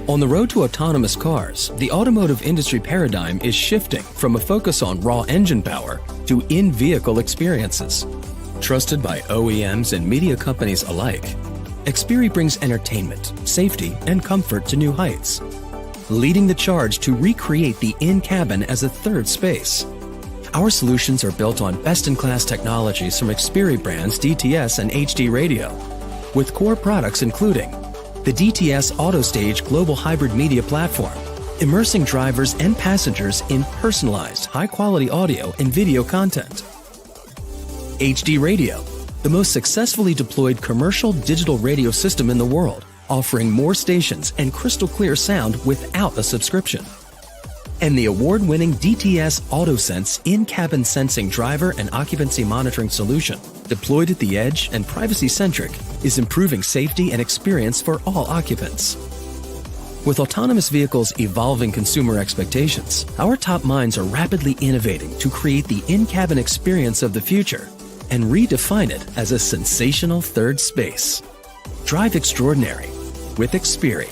On the road to autonomous cars, the automotive industry paradigm is shifting from a focus on raw engine power to in-vehicle experiences. Trusted by OEMs and media companies alike, XPERI brings entertainment, safety, and comfort to new heights, leading the charge to recreate the in-cabin as a third space. Our solutions are built on best-in-class technologies from XPERI brands DTS and HD Radio, with core products including the DTS AutoStage Global Hybrid Media Platform, immersing drivers and passengers in personalized, high-quality audio and video content. HD Radio, the most successfully deployed commercial digital radio system in the world, offering more stations and crystal-clear sound without a subscription. And the award-winning DTS AutoSense in-cabin sensing driver and occupancy monitoring solution, deployed at the edge and privacy-centric, is improving safety and experience for all occupants. With autonomous vehicles evolving consumer expectations, our top minds are rapidly innovating to create the in-cabin experience of the future and redefine it as a sensational third space. Drive extraordinary with XPERI.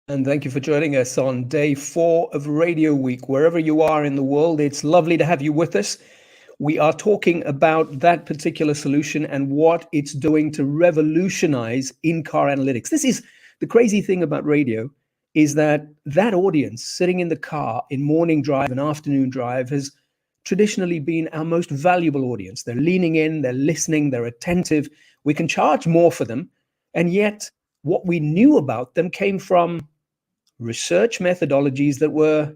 And thank you for joining us on day 4 of Radio Week. Wherever you are in the world, it's lovely to have you with us. We are talking about that particular solution and what it's doing to revolutionize in-car analytics. This is the crazy thing about radio, is that audience sitting in the car in morning drive and afternoon drive has traditionally been our most valuable audience. They're leaning in, they're listening, they're attentive. We can charge more for them. And yet what we knew about them came from research methodologies that were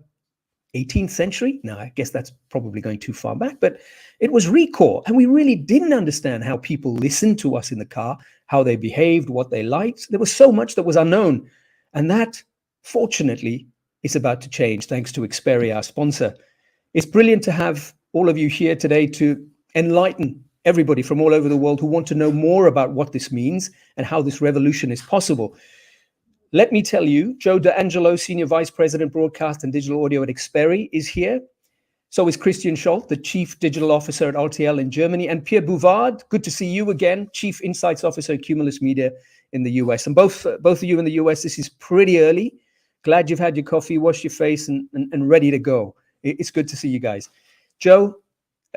18th century. Now, I guess that's probably going too far back, but it was recall. And we really didn't understand how people listened to us in the car, how they behaved, what they liked. There was so much that was unknown. And that, fortunately, is about to change thanks to XPERI, our sponsor. It's brilliant to have all of you here today to enlighten everybody from all over the world who want to know more about what this means and how this revolution is possible. Let me tell you, Joe D'Angelo, Senior Vice President, Broadcast and Digital Audio at XPERI, is here. So is christian Scholt, the Chief Digital Officer at RTL in Germany, and Pierre Bouvard, good to see you again, Chief Insights Officer at Cumulus Media in the US. And both of you in the US, this is pretty early. Glad you've had your coffee, washed your face, and ready to go. It's good to see you guys. Joe,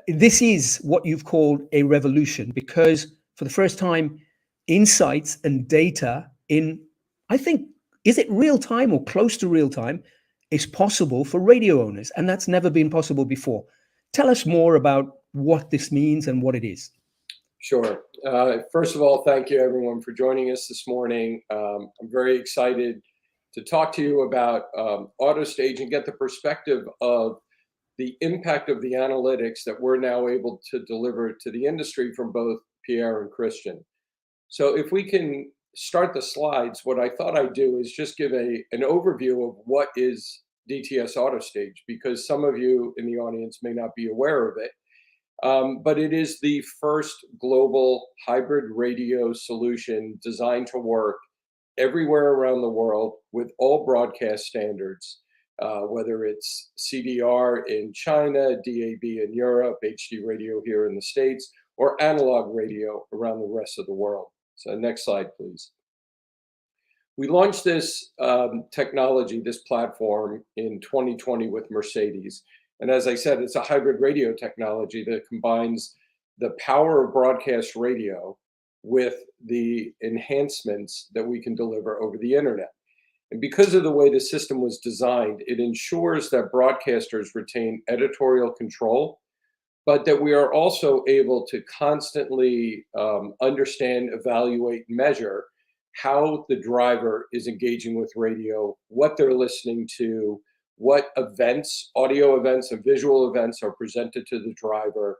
this is what you've called a revolution, because for the first time, insights and data in, I think, is it real time or close to real time, is possible for radio owners. And that's never been possible before. Tell us more about what this means and what it is. Sure. First of all, thank you everyone for joining us this morning. I'm very excited to talk to you about AutoStage and get the perspective of the impact of the analytics that we're now able to deliver to the industry from both Pierre and Christian. So if we can start the slides, what I thought I'd do is just give an overview of what is DTS AutoStage, because some of you in the audience may not be aware of it. But it is the first global hybrid radio solution designed to work everywhere around the world with all broadcast standards, whether it's CDR in China, DAB in Europe, HD radio here in the States, or analog radio around the rest of the world. So next slide, please. We launched this technology, this platform in 2020 with Mercedes. And as I said, it's a hybrid radio technology that combines the power of broadcast radio with the enhancements that we can deliver over the internet. And because of the way the system was designed, it ensures that broadcasters retain editorial control, but that we are also able to constantly understand, evaluate, measure how the driver is engaging with radio, what they're listening to, what events, audio events and visual events are presented to the driver,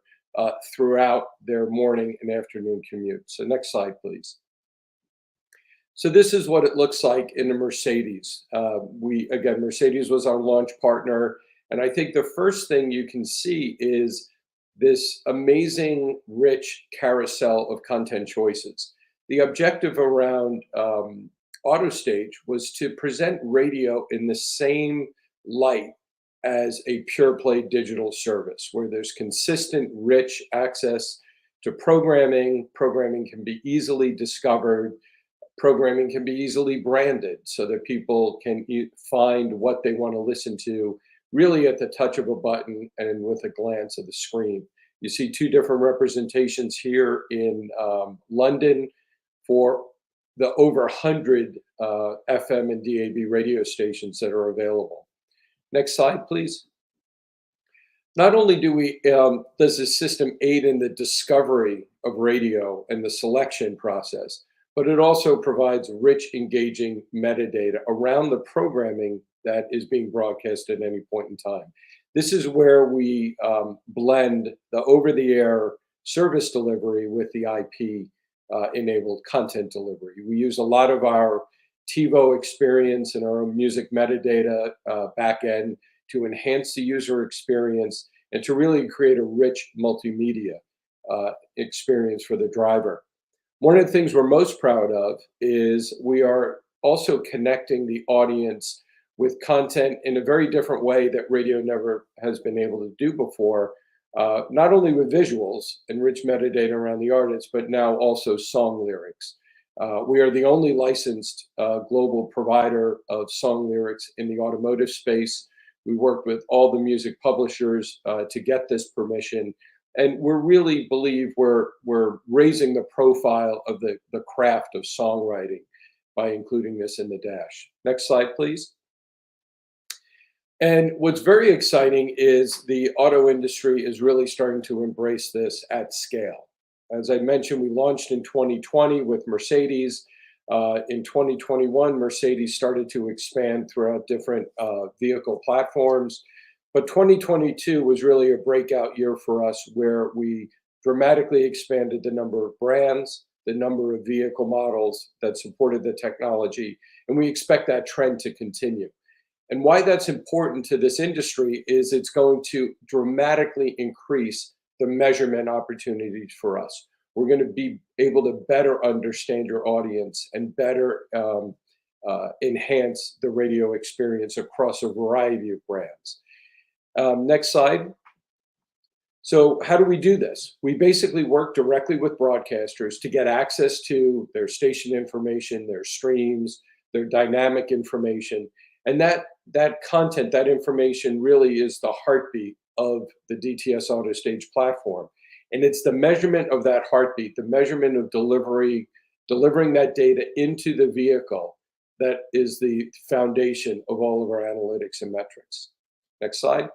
throughout their morning and afternoon commute. So next slide, please. So this is what it looks like in the Mercedes. Mercedes was our launch partner. And I think the first thing you can see is this amazing, rich carousel of content choices. The objective around AutoStage was to present radio in the same light as a pure play digital service, where there's consistent, rich access to programming. Programming can be easily discovered. Programming can be easily branded so that people can find what they want to listen to really at the touch of a button and with a glance of the screen. You see two different representations here in London for the over 100 FM and DAB radio stations that are available. Next slide, please. Not only does the system aid in the discovery of radio and the selection process, but it also provides rich, engaging metadata around the programming that is being broadcast at any point in time. This is where we blend the over-the-air service delivery with the IP enabled content delivery. We use a lot of our TiVo experience and our own music metadata backend to enhance the user experience and to really create a rich multimedia experience for the driver. One of the things we're most proud of is we are also connecting the audience with content in a very different way that radio never has been able to do before, not only with visuals and rich metadata around the artist, but now also song lyrics. We are the only licensed global provider of song lyrics in the automotive space. We worked with all the music publishers to get this permission. And we really believe we're raising the profile of the craft of songwriting by including this in the dash. Next slide, please. And what's very exciting is the auto industry is really starting to embrace this at scale. As I mentioned, we launched in 2020 with Mercedes. In 2021, Mercedes started to expand throughout different vehicle platforms. But 2022 was really a breakout year for us, where we dramatically expanded the number of brands, the number of vehicle models that supported the technology, and we expect that trend to continue. And why that's important to this industry is it's going to dramatically increase the measurement opportunities for us. We're going to be able to better understand your audience and better enhance the radio experience across a variety of brands. Next slide. So how do we do this? We basically work directly with broadcasters to get access to their station information, their streams, their dynamic information. And that content, that information really is the heartbeat of the DTS AutoStage platform. And it's the measurement of that heartbeat, the measurement of delivering that data into the vehicle that is the foundation of all of our analytics and metrics. Next slide.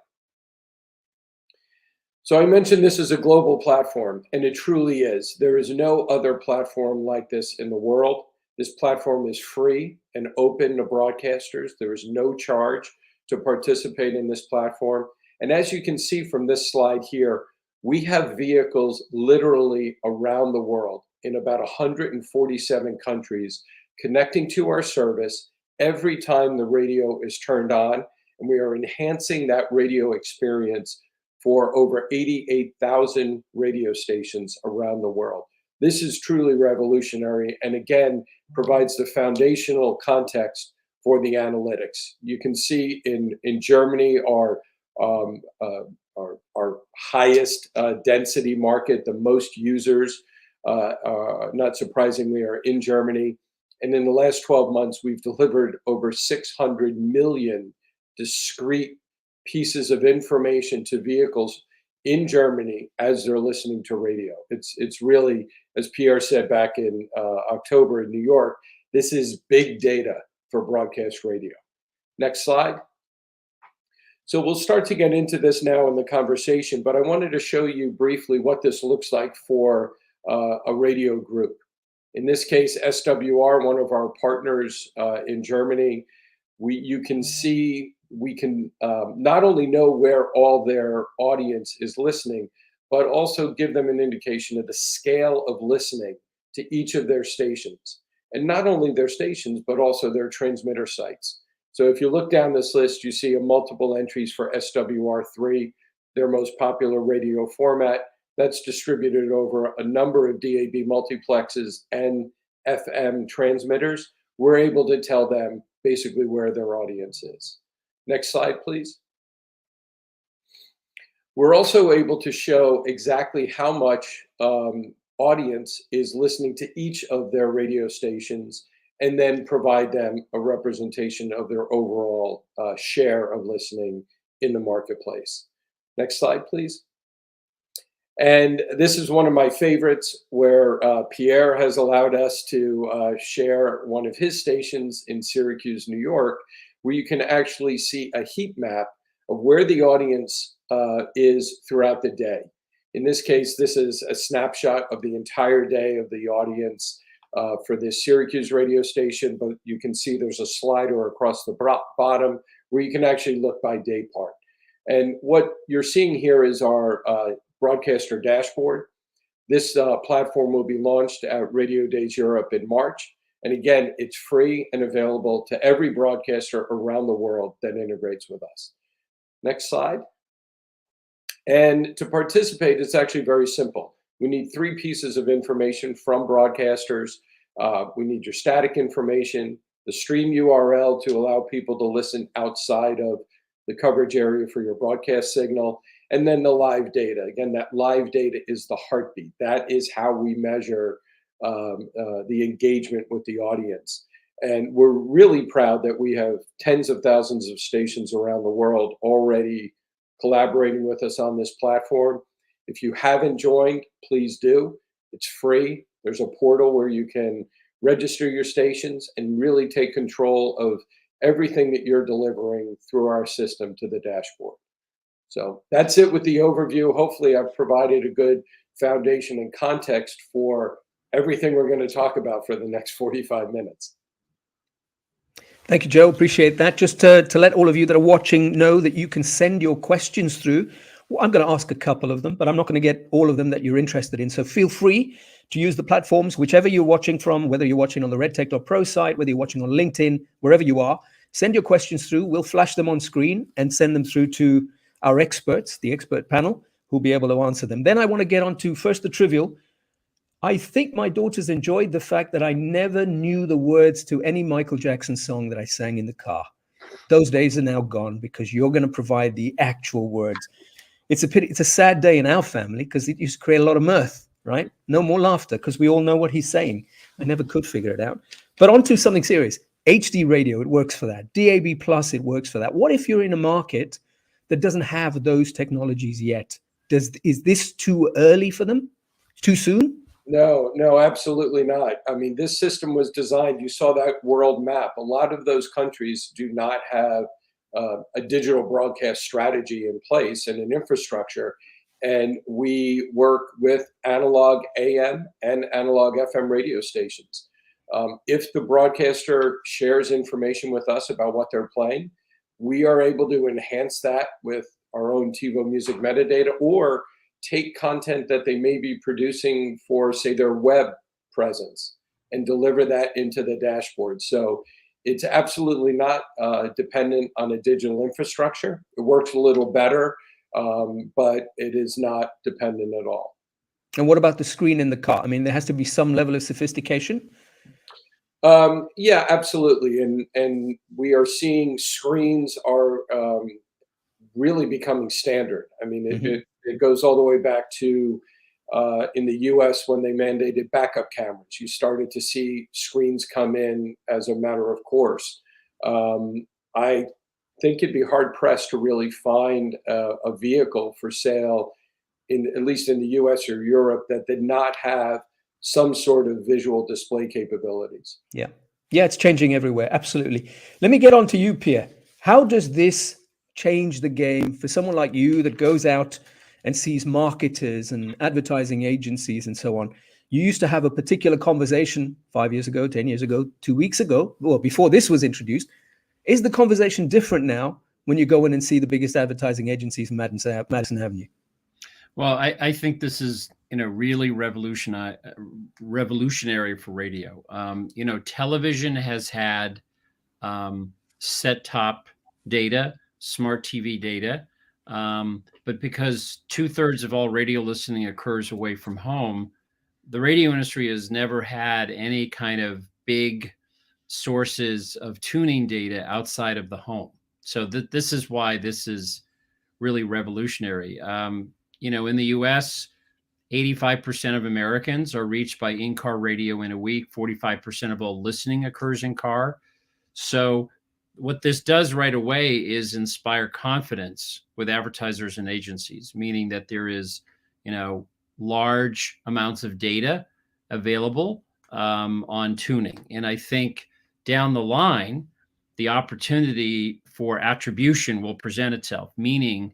So I mentioned this is a global platform, and it truly is. There is no other platform like this in the world. This platform is free and open to broadcasters. There is no charge to participate in this platform. And as you can see from this slide here, we have vehicles literally around the world in about 147 countries connecting to our service every time the radio is turned on. And we are enhancing that radio experience for over 88,000 radio stations around the world. This is truly revolutionary, and again, provides the foundational context for the analytics. You can see in Germany, our highest density market, the most users, not surprisingly, are in Germany. And in the last 12 months, we've delivered over 600 million discrete pieces of information to vehicles in Germany as they're listening to radio. It's really, as Pierre said back in October in New York, this is big data for broadcast radio. Next slide. So we'll start to get into this now in the conversation, but I wanted to show you briefly what this looks like for a radio group. In this case, SWR, one of our partners in Germany, you can see we can not only know where all their audience is listening, but also give them an indication of the scale of listening to each of their stations. And not only their stations, but also their transmitter sites. So if you look down this list, you see a multiple entries for SWR3, their most popular radio format, that's distributed over a number of DAB multiplexes and FM transmitters. We're able to tell them basically where their audience is. Next slide, please. We're also able to show exactly how much audience is listening to each of their radio stations, and then provide them a representation of their overall share of listening in the marketplace. Next slide, please. And this is one of my favorites, where Pierre has allowed us to share one of his stations in Syracuse, New York, where you can actually see a heat map of where the audience is throughout the day. In this case, this is a snapshot of the entire day of the audience for this Syracuse radio station, but you can see there's a slider across the bottom where you can actually look by day part. And what you're seeing here is our broadcaster dashboard. This platform will be launched at Radio Days Europe in March. And again, it's free and available to every broadcaster around the world that integrates with us. Next slide. And to participate, it's actually very simple. We need 3 pieces of information from broadcasters. We need your static information, the stream URL to allow people to listen outside of the coverage area for your broadcast signal, and then the live data. Again, that live data is the heartbeat. That is how we measure the engagement with the audience. And we're really proud that we have tens of thousands of stations around the world already collaborating with us on this platform. If you haven't joined, please do. It's free. There's a portal where you can register your stations and really take control of everything that you're delivering through our system to the dashboard. So that's it with the overview. Hopefully I've provided a good foundation and context for everything we're going to talk about for the next 45 minutes. Thank you, Joe. Appreciate that. Just to let all of you that are watching know that you can send your questions through. Well, I'm going to ask a couple of them, but I'm not going to get all of them that you're interested in. So feel free to use the platforms, whichever you're watching from, whether you're watching on the RedTech.pro site, whether you're watching on LinkedIn, wherever you are, send your questions through. We'll flash them on screen and send them through to our experts, the expert panel, who'll be able to answer them. Then I want to get on to first the trivial. I think my daughters enjoyed the fact that I never knew the words to any Michael Jackson song that I sang in the car. Those days are now gone because you're going to provide the actual words. It's a pity. It's a sad day in our family because it used to create a lot of mirth, right? No more laughter because we all know what he's saying. I never could figure it out. But on to something serious. HD radio, it works for that. DAB Plus, it works for that. What if you're in a market that doesn't have those technologies yet? Is this too early for them? Too soon? No, absolutely not. I mean, this system was designed, you saw that world map. A lot of those countries do not have a digital broadcast strategy in place and an infrastructure. And we work with analog AM and analog FM radio stations. If the broadcaster shares information with us about what they're playing, we are able to enhance that with our own TiVo music metadata, or take content that they may be producing for, say, their web presence and deliver that into the dashboard. So it's absolutely not dependent on a digital infrastructure. It works a little better, but it is not dependent at all. And what about the screen in the car? I mean, there has to be some level of sophistication. Yeah, absolutely. And we are seeing screens are really becoming standard. I mean, it goes all the way back to in the US when they mandated backup cameras. You started to see screens come in as a matter of course. I think it'd be hard pressed to really find a vehicle for sale, at least in the US or Europe, that did not have some sort of visual display capabilities. Yeah, it's changing everywhere. Absolutely. Let me get on to you, Pierre. How does this change the game for someone like you that goes out and sees marketers and advertising agencies and so on? You used to have a particular conversation 5 years ago, 10 years ago, 2 weeks ago, well, before this was introduced. Is the conversation different now when you go in and see the biggest advertising agencies in Madison Avenue? Well, I think this is really revolutionary for radio. Television has had set-top data, smart TV data, but because 2/3 of all radio listening occurs away from home, the radio industry has never had any kind of big sources of tuning data outside of the home. So this is why this is really revolutionary. In the US, 85% of Americans are reached by in-car radio in a week. 45% of all listening occurs in car. So what this does right away is inspire confidence with advertisers and agencies, meaning that there is, large amounts of data available on tuning. And I think down the line, the opportunity for attribution will present itself, meaning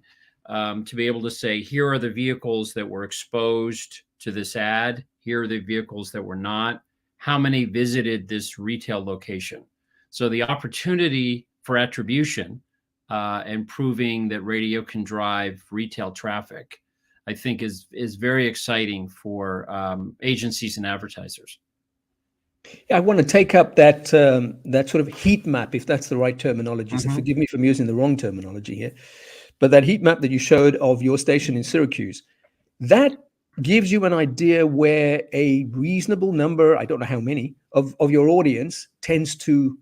to be able to say, here are the vehicles that were exposed to this ad. Here are the vehicles that were not. How many visited this retail location? So the opportunity for attribution and proving that radio can drive retail traffic, I think is very exciting for agencies and advertisers. Yeah, I want to take up that that sort of heat map, if that's the right terminology. So forgive me for using the wrong terminology here. But that heat map that you showed of your station in Syracuse, that gives you an idea where a reasonable number, I don't know how many, of your audience tends to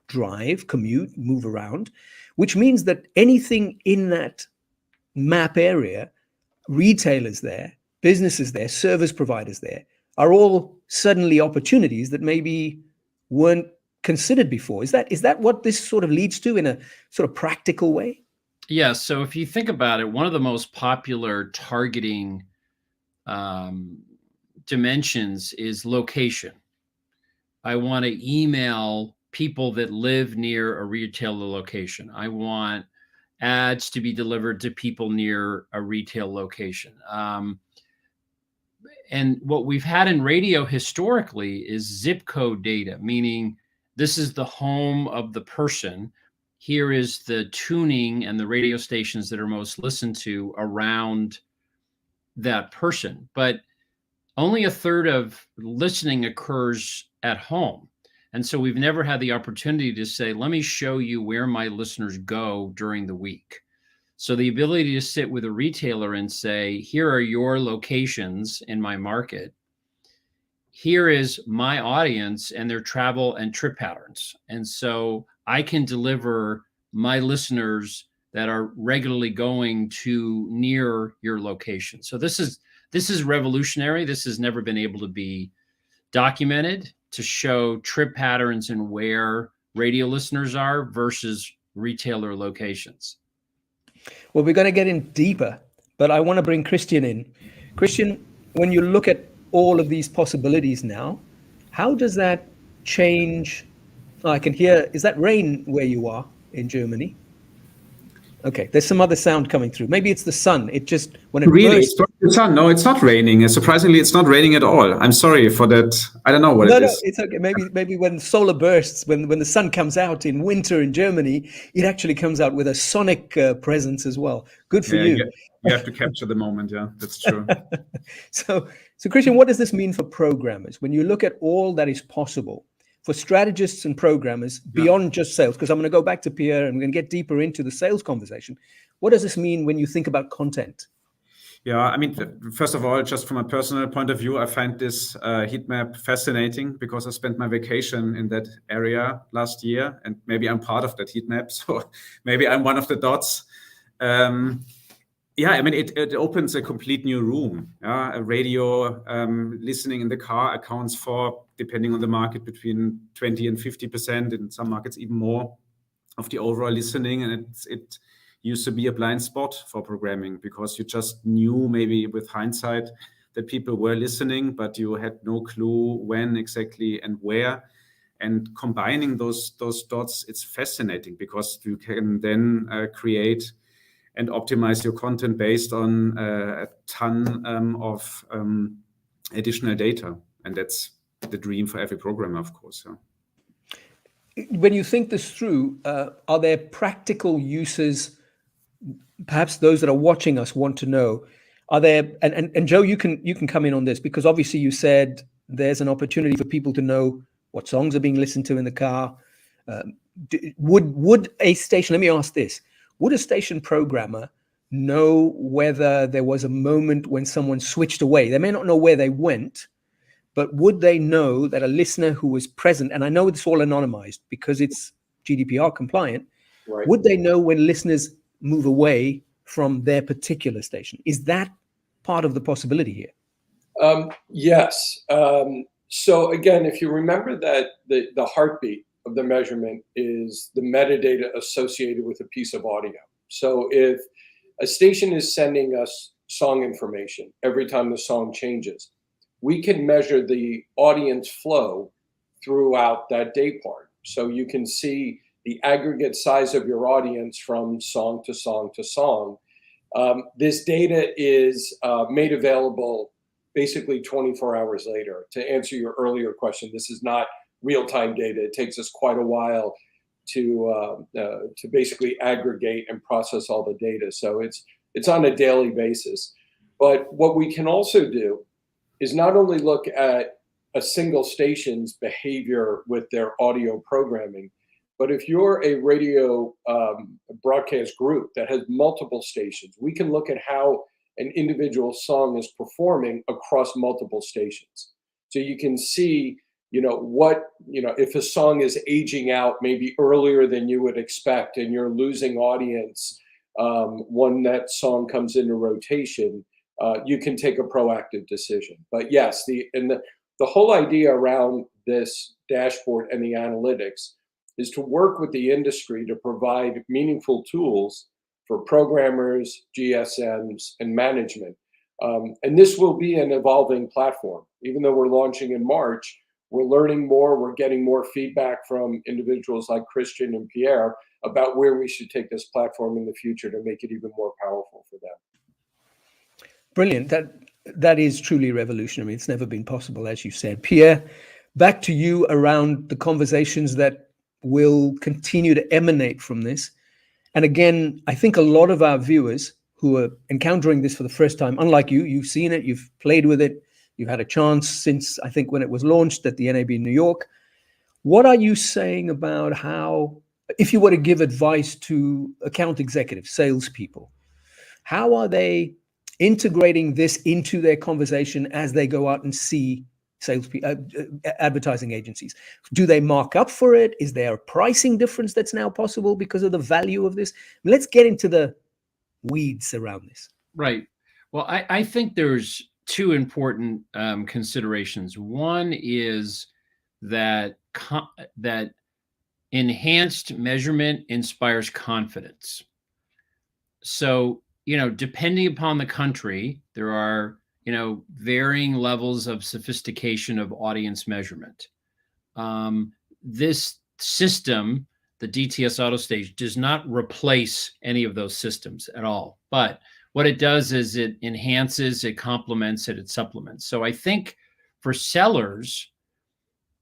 drive, commute, move around, which means that anything in that map area, retailers there, businesses there, service providers there, are all suddenly opportunities that maybe weren't considered before. Is that what this sort of leads to in a sort of practical way? Yeah. So if you think about it, one of the most popular targeting dimensions is location. I want to email people that live near a retailer location. I want ads to be delivered to people near a retail location. And what we've had in radio historically is zip code data, meaning this is the home of the person. Here is the tuning and the radio stations that are most listened to around that person. But only 1/3 of listening occurs at home. And so we've never had the opportunity to say, let me show you where my listeners go during the week. So the ability to sit with a retailer and say, here are your locations in my market. Here is my audience and their travel and trip patterns. And so I can deliver my listeners that are regularly going to near your location. So this is revolutionary. This has never been able to be documented, to show trip patterns and where radio listeners are versus retailer locations. Well, we're going to get in deeper, but I want to bring Christian in. Christian, when you look at all of these possibilities now, how does that change? Oh, I can hear, is that rain where you are in Germany? Okay, there's some other sound coming through. Maybe it's the sun. It just, when it really, bursts. it's the sun. No, it's not raining. Surprisingly, it's not raining at all. I'm sorry for that. I don't know what it is. No, it's okay. Maybe when solar bursts, when the sun comes out in winter in Germany, it actually comes out with a sonic presence as well. Good for you. You have to capture the moment. Yeah, that's true. So Christian, what does this mean for programmers? When you look at all that is possible for strategists and programmers beyond just sales, because I'm going to go back to Pierre and we're going to get deeper into the sales conversation. What does this mean when you think about content? Yeah, I mean, first of all, just from a personal point of view, I find this heat map fascinating because I spent my vacation in that area last year, and maybe I'm part of that heat map, so maybe I'm one of the dots. Yeah, I mean, it opens a complete new room. A radio listening in the car accounts for, depending on the market, between 20 and 50%, in some markets even more, of the overall listening. And it used to be a blind spot for programming because you just knew, maybe with hindsight, that people were listening, but you had no clue when exactly and where. And combining those dots, it's fascinating because you can then create and optimize your content based on a ton of additional data. And that's the dream for every programmer, of course. Yeah. When you think this through, are there practical uses, perhaps those that are watching us want to know? Are there, and Joe, you can come in on this, because obviously you said there's an opportunity for people to know what songs are being listened to in the car. Would a station, let me ask this, would a station programmer know whether there was a moment when someone switched away? They may not know where they went, but would they know that a listener who was present, and I know it's all anonymized because it's GDPR compliant, Right. would they know when listeners move away from their particular station? Is that part of the possibility here? Yes. So again, if you remember that the heartbeat of the measurement is the metadata associated with a piece of audio. So if a station is sending us song information every time the song changes, we can measure the audience flow throughout that day part. So you can see the aggregate size of your audience from song to song to song. This data is made available basically 24 hours later. To answer your earlier question, this is not real-time data. It takes us quite a while to basically aggregate and process all the data. So it's on a daily basis. But what we can also do is not only look at a single station's behavior with their audio programming, but if you're a radio broadcast group that has multiple stations, we can look at how an individual song is performing across multiple stations. So you can see, if a song is aging out maybe earlier than you would expect and you're losing audience when that song comes into rotation, you can take a proactive decision. But yes, the whole idea around this dashboard and the analytics is to work with the industry to provide meaningful tools for programmers, GSMs, and management. And this will be an evolving platform. Even though we're launching in March, we're learning more, we're getting more feedback from individuals like Christian and Pierre about where we should take this platform in the future to make it even more powerful for them. Brilliant. That is truly revolutionary. It's never been possible, as you said. Pierre, back to you around the conversations that will continue to emanate from this. And again, I think a lot of our viewers who are encountering this for the first time, unlike you, you've seen it, you've played with it, you've had a chance since, I think, when it was launched at the NAB in New York. What are you saying about how, if you were to give advice to account executives, salespeople, how are they integrating this into their conversation as they go out and see advertising agencies? Do they mark up for it? Is there a pricing difference that's now possible because of the value of this? Let's get into the weeds around this. Right. Well, I think there's two important considerations. One is that that enhanced measurement inspires confidence. So, depending upon the country, there are varying levels of sophistication of audience measurement. This system, the DTS AutoStage, does not replace any of those systems at all. But what it does is it enhances, it complements it, it supplements. So I think for sellers,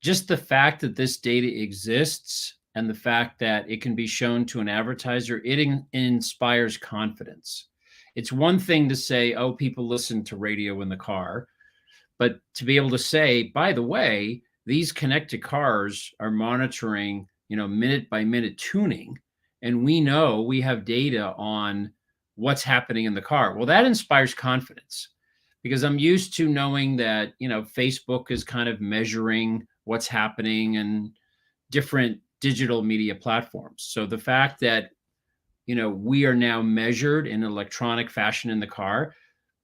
just the fact that this data exists and the fact that it can be shown to an advertiser, it inspires confidence. It's one thing to say, oh, people listen to radio in the car, but to be able to say, by the way, these connected cars are monitoring, minute by minute tuning, and we know we have data on what's happening in the car. Well, that inspires confidence because I'm used to knowing that, Facebook is kind of measuring what's happening in different digital media platforms. So the fact that we are now measured in electronic fashion in the car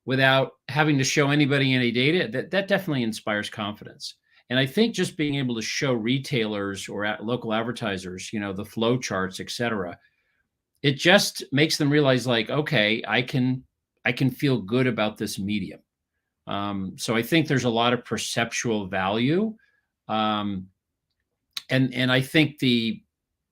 without having to show anybody any data, that definitely inspires confidence. And I think just being able to show retailers or local advertisers, the flow charts, et cetera, it just makes them realize like, okay, I can feel good about this medium. So I think there's a lot of perceptual value. And I think the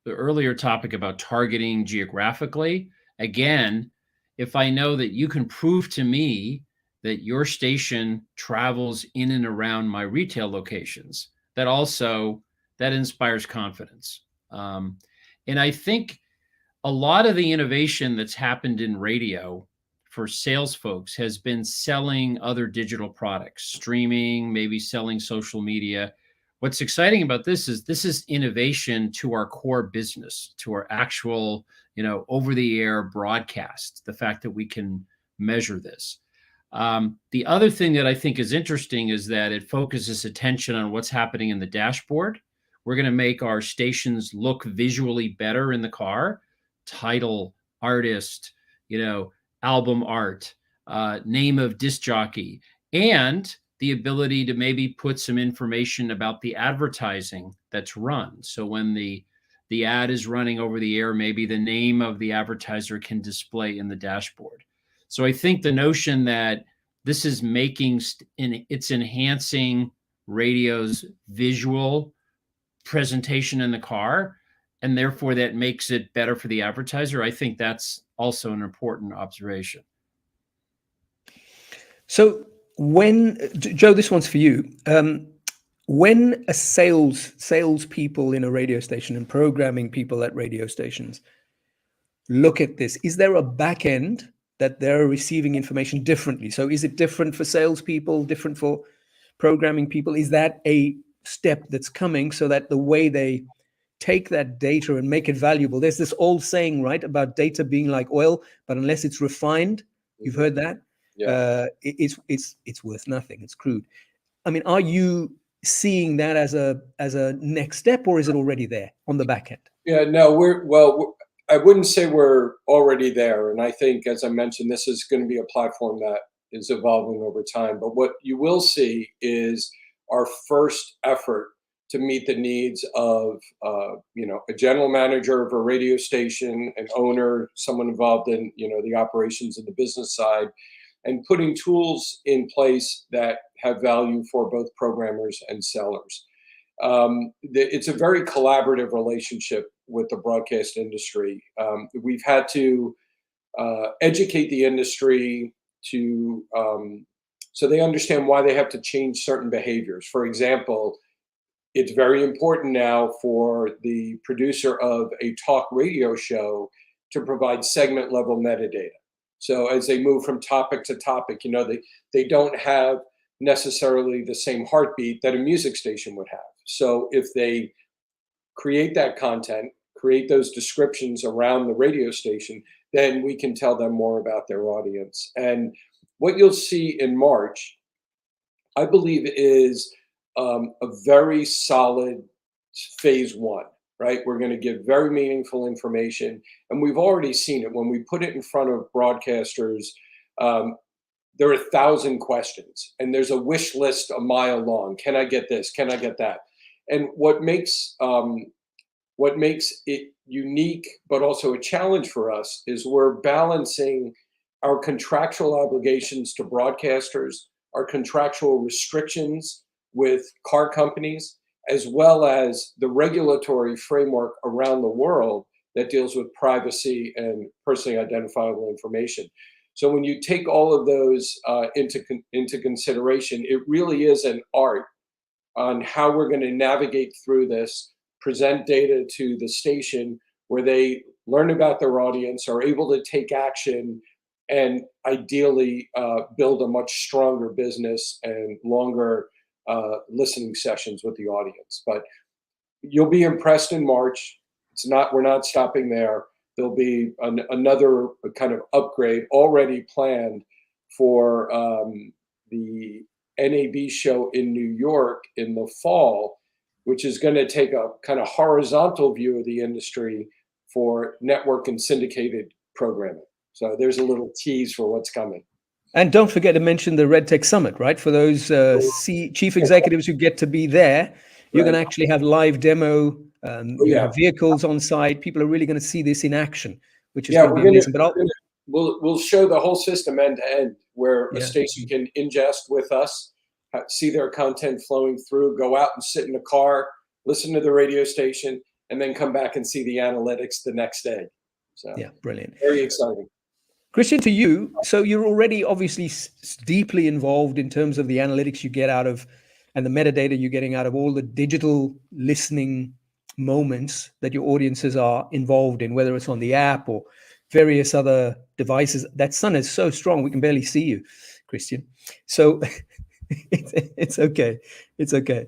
earlier topic about targeting geographically, again, if I know that you can prove to me that your station travels in and around my retail locations, that inspires confidence. And I think a lot of the innovation that's happened in radio for sales folks has been selling other digital products, streaming, maybe selling social media. What's exciting about this is innovation to our core business, to our actual, over the air broadcast, the fact that we can measure this. The other thing that I think is interesting is that it focuses attention on what's happening in the dashboard. We're going to make our stations look visually better in the car. Title, artist, album art, name of disc jockey, and the ability to maybe put some information about the advertising that's run. So when the ad is running over the air, maybe the name of the advertiser can display in the dashboard. So I think the notion that this is it's enhancing radio's visual presentation in the car, and therefore that makes it better for the advertiser. I think that's also an important observation. So Joe, this one's for you. When a salespeople in a radio station and programming people at radio stations look at this, is there a back end that they're receiving information differently? So is it different for salespeople, different for programming people? Is that a step that's coming so that the way they take that data and make it valuable? There's this old saying, right, about data being like oil, but unless it's refined, you've heard that. Yeah. It's worth nothing. It's crude. I mean, are you seeing that as a next step, or is it already there on the back end? Yeah, no, I wouldn't say we're already there. And I think, as I mentioned, this is going to be a platform that is evolving over time. But what you will see is our first effort to meet the needs of, a general manager of a radio station, an owner, someone involved in, the operations and the business side, and putting tools in place that have value for both programmers and sellers. It's a very collaborative relationship with the broadcast industry. We've had to educate the industry so they understand why they have to change certain behaviors. For example, it's very important now for the producer of a talk radio show to provide segment level metadata. So as they move from topic to topic, they don't have necessarily the same heartbeat that a music station would have. So if they create that content, create those descriptions around the radio station, then we can tell them more about their audience. And what you'll see in March, I believe, is a very solid phase one, right? We're going to give very meaningful information. And we've already seen it. When we put it in front of broadcasters, there are 1,000 questions, and there's a wish list a mile long. Can I get this? Can I get that? And what makes it unique, but also a challenge for us, is we're balancing our contractual obligations to broadcasters, our contractual restrictions with car companies, as well as the regulatory framework around the world that deals with privacy and personally identifiable information. So when you take all of those into consideration, it really is an art on how we're going to navigate through this, present data to the station where they learn about their audience, are able to take action, and ideally build a much stronger business and longer listening sessions with the audience. But you'll be impressed in March. We're not stopping there. There'll be another kind of upgrade already planned for the NAB show in New York in the fall, which is going to take a kind of horizontal view of the industry for network and syndicated programming. So there's a little tease for what's coming. And don't forget to mention the RedTech Summit, right? For those chief executives who get to be there, you're going to actually have live demo. You have vehicles on site. People are really going to see this in action, which is going to be amazing. But we'll show the whole system end to end, where a station can ingest with us, see their content flowing through, go out and sit in a car, listen to the radio station, and then come back and see the analytics the next day. So yeah, brilliant. Very exciting. Christian, to you, so you're already obviously deeply involved in terms of the analytics you get out of and the metadata you're getting out of all the digital listening moments that your audiences are involved in, whether it's on the app or various other devices. That sun is so strong we can barely see you, Christian. So it's okay. It's okay.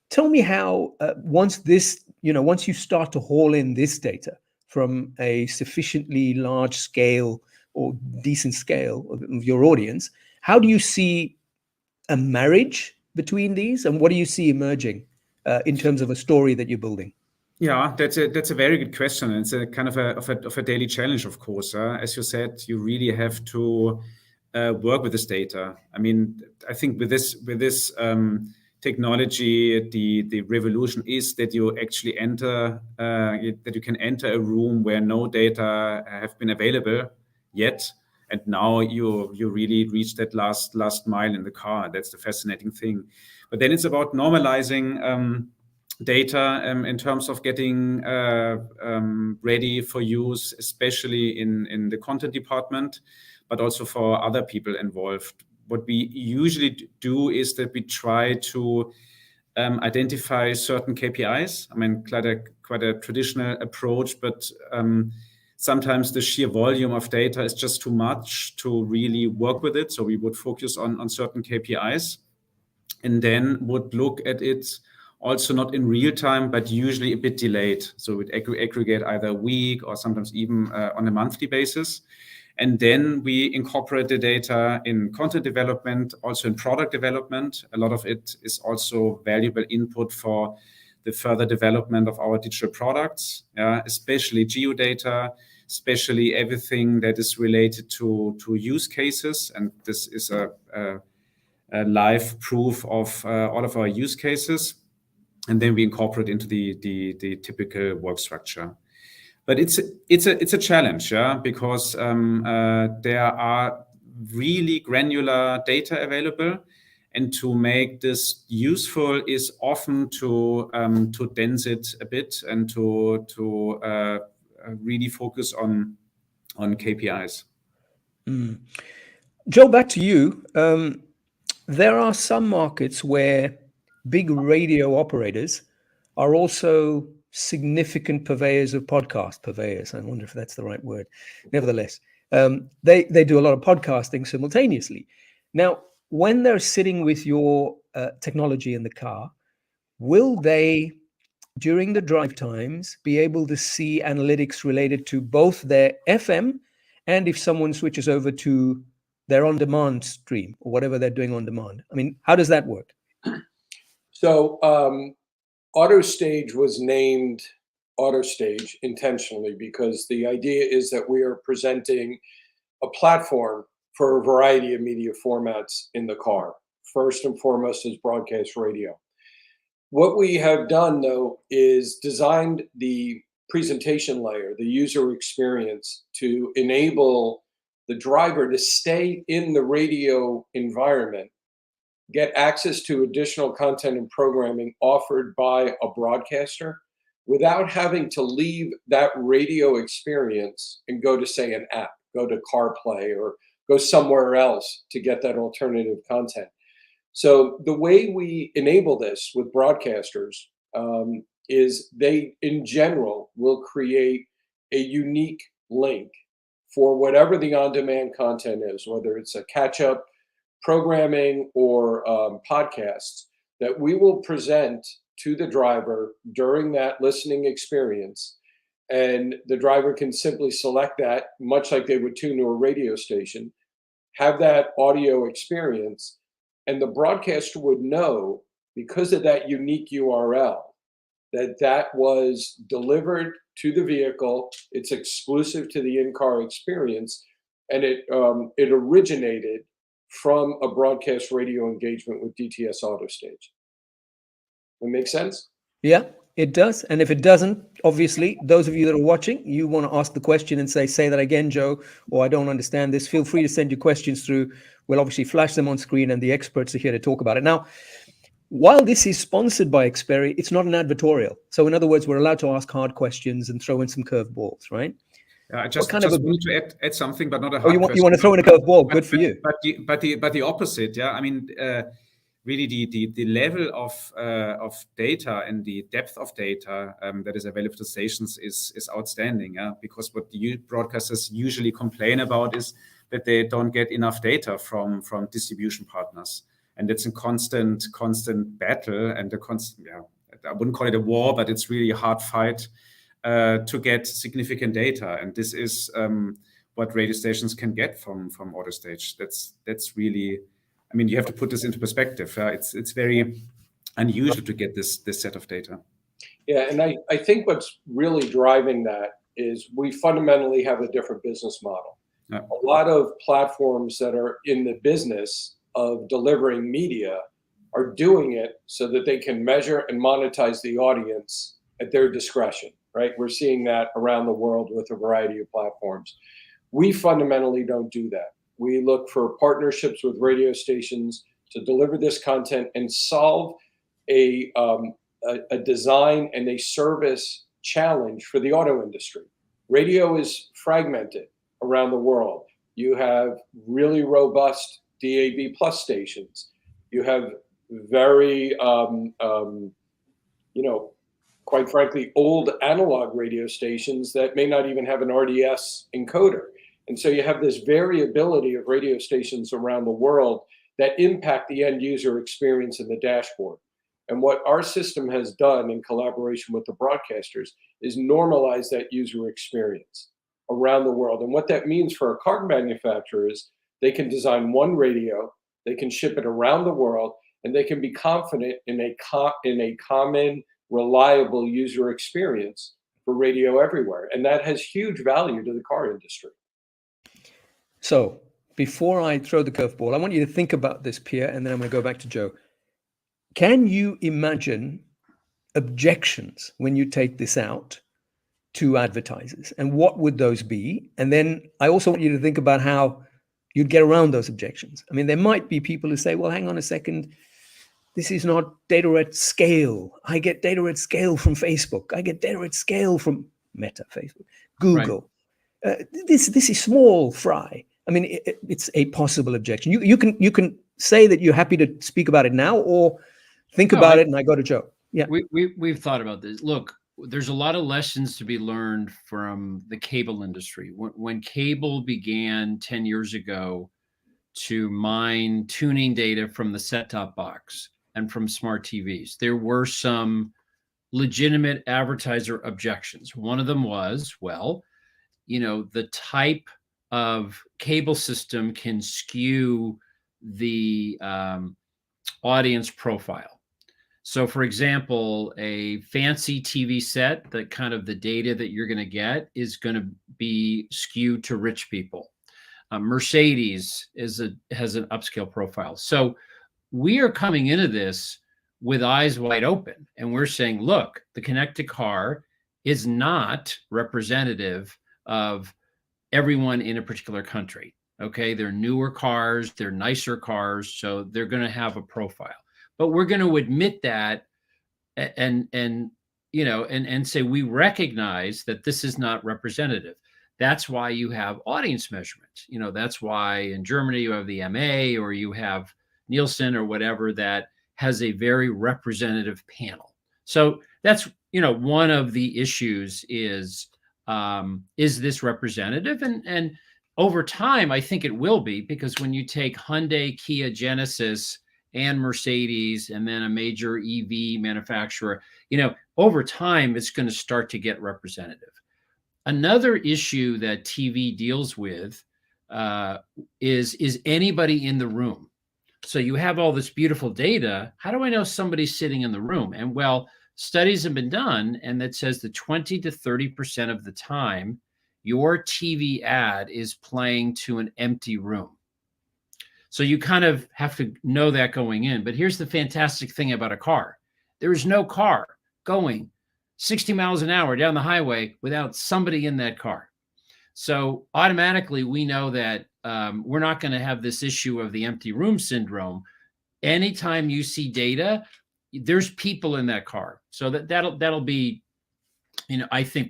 Tell me how once you start to haul in this data from a sufficiently large scale or decent scale of your audience, how do you see a marriage between these, and what do you see emerging in terms of a story that you're building? Yeah, that's a very good question. It's a kind of a daily challenge, of course. As you said, you really have to work with this data. I mean, I think with this technology, the revolution is that you actually that you can enter a room where no data have been available yet, and now you really reach that last mile in the car. That's the fascinating thing. But then it's about normalizing data in terms of getting ready for use, especially in the content department, but also for other people involved. What we usually do is that we try to identify certain KPIs. I mean, quite a traditional approach, but sometimes the sheer volume of data is just too much to really work with it. So we would focus on certain KPIs, and then would look at it also not in real time, but usually a bit delayed. So we'd aggregate either a week or sometimes even on a monthly basis. And then we incorporate the data in content development, also in product development. A lot of it is also valuable input for the further development of our digital products, especially geodata, especially everything that is related to use cases. And this is a live proof of all of our use cases. And then we incorporate into the typical work structure. But it's a challenge, because there are really granular data available, and to make this useful is often to dense it a bit and to really focus on KPIs. Joe, back to you. There are some markets where big radio operators are also significant purveyors of podcast purveyors. I wonder if that's the right word. Nevertheless, they do a lot of podcasting simultaneously. Now, when they're sitting with your technology in the car, will they, during the drive times, be able to see analytics related to both their FM and if someone switches over to their on-demand stream or whatever they're doing on demand? I mean, how does that work? So AutoStage was named AutoStage intentionally because the idea is that we are presenting a platform for a variety of media formats in the car. First and foremost is broadcast radio. What we have done, though, is designed the presentation layer, the user experience, to enable the driver to stay in the radio environment, get access to additional content and programming offered by a broadcaster without having to leave that radio experience and go to, say, an app, go to CarPlay or go somewhere else to get that alternative content. So the way we enable this with broadcasters is they, in general, will create a unique link for whatever the on-demand content is, whether it's a catch-up programming or podcasts, that we will present to the driver during that listening experience. And the driver can simply select that, much like they would tune to a radio station, have that audio experience, and the broadcaster would know, because of that unique URL, that that was delivered to the vehicle, it's exclusive to the in-car experience, and it originated from a broadcast radio engagement with DTS AutoStage. That make sense? Yeah, it does. And if it doesn't, obviously, those of you that are watching, you want to ask the question and say that again, Joe, or I don't understand this. Feel free to send your questions through. We'll obviously flash them on screen, and the experts are here to talk about it. Now, while this is sponsored by XPERI, it's not an advertorial. So in other words, we're allowed to ask hard questions and throw in some curveballs, right? I just want to add something, but not a hard question. You want to throw in a curveball? Good for you. But the opposite, yeah. I mean, really the level of data and the depth of data that is available to stations is outstanding. Because what the broadcasters usually complain about is that they don't get enough data from distribution partners, and it's a constant battle and a constant, I wouldn't call it a war, but it's really a hard fight to get significant data. And this is what radio stations can get from AutoStage. That's really, I mean, you have to put this into perspective. It's very unusual to get this set of data. Yeah, and I think what's really driving that is we fundamentally have a different business model. Yeah. A lot of platforms that are in the business of delivering media are doing it so that they can measure and monetize the audience at their discretion, right? We're seeing that around the world with a variety of platforms. We fundamentally don't do that. We look for partnerships with radio stations to deliver this content and solve a design and a service challenge for the auto industry. Radio is fragmented around the world. You have really robust DAB plus stations. You have very, quite frankly, old analog radio stations that may not even have an RDS encoder. And so you have this variability of radio stations around the world that impact the end user experience in the dashboard. And what our system has done in collaboration with the broadcasters is normalize that user experience around the world. And what that means for our car manufacturers, they can design one radio, they can ship it around the world, and they can be confident in a common, reliable user experience for radio everywhere. And that has huge value to the car industry. So before I throw the curveball, I want you to think about this, Pierre, and then I'm going to go back to Joe. Can you imagine objections when you take this out to advertisers? And what would those be? And then I also want you to think about how you'd get around those objections. I mean, there might be people who say, well, hang on a second, this is not data at scale. I get data at scale from Facebook. I get data at scale from Meta, Facebook, Google. Right. This is small fry. I mean, it's a possible objection. You can say that you're happy to speak about it now, or think about it, and I go to Joe. Yeah, we've thought about this. Look, there's a lot of lessons to be learned from the cable industry. When cable began 10 years ago to mine tuning data from the set-top box and from smart TVs, there were some legitimate advertiser objections. One of them was, well, the type of cable system can skew the audience profile. So for example, a fancy TV set, that kind of the data that you're going to get is going to be skewed to rich people. Mercedes has an upscale profile. So we are coming into this with eyes wide open, and we're saying, look, the connected car is not representative of everyone in a particular country. Okay, they're newer cars, they're nicer cars, so they're going to have a profile. But we're going to admit that and say we recognize that this is not representative. That's why you have audience measurement. That's why in Germany you have the MA, or you have Nielsen or whatever that has a very representative panel. So that's one of the issues is this representative? And over time, I think it will be, because when you take Hyundai, Kia, Genesis, and Mercedes, and then a major EV manufacturer, over time, it's going to start to get representative. Another issue that TV deals with is anybody in the room. So you have all this beautiful data. How do I know somebody's sitting in the room? And well, studies have been done, and that says that 20 to 30% of the time, your TV ad is playing to an empty room. So you kind of have to know that going in. But here's the fantastic thing about a car. There is no car going 60 miles an hour down the highway without somebody in that car. So automatically we know that we're not going to have this issue of the empty room syndrome. Anytime you see data, there's people in that car. So that'll be, I think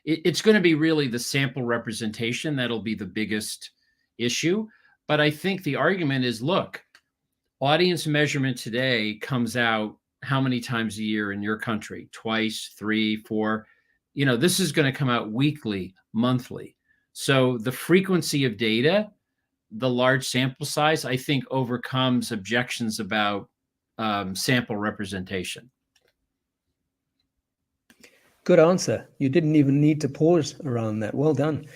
it's going to be really the sample representation that'll be the biggest issue. But I think the argument is, look, audience measurement today comes out how many times a year in your country? Twice, 3, 4. This is going to come out weekly, monthly. So the frequency of data, the large sample size, I think overcomes objections about sample representation. Good answer. You didn't even need to pause around that. Well done.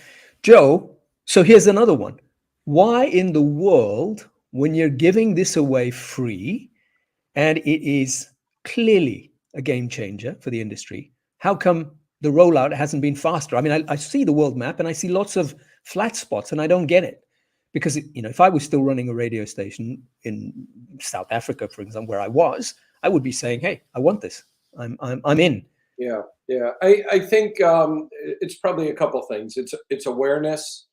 Joe, so here's another one. Why in the world, when you're giving this away free, and it is clearly a game changer for the industry, how come the rollout hasn't been faster? I mean, I see the world map and I see lots of flat spots and I don't get it. Because, if I was still running a radio station in South Africa, for example, where I was, I would be saying, hey, I want this. I'm in. Yeah. I think it's probably a couple things. It's awareness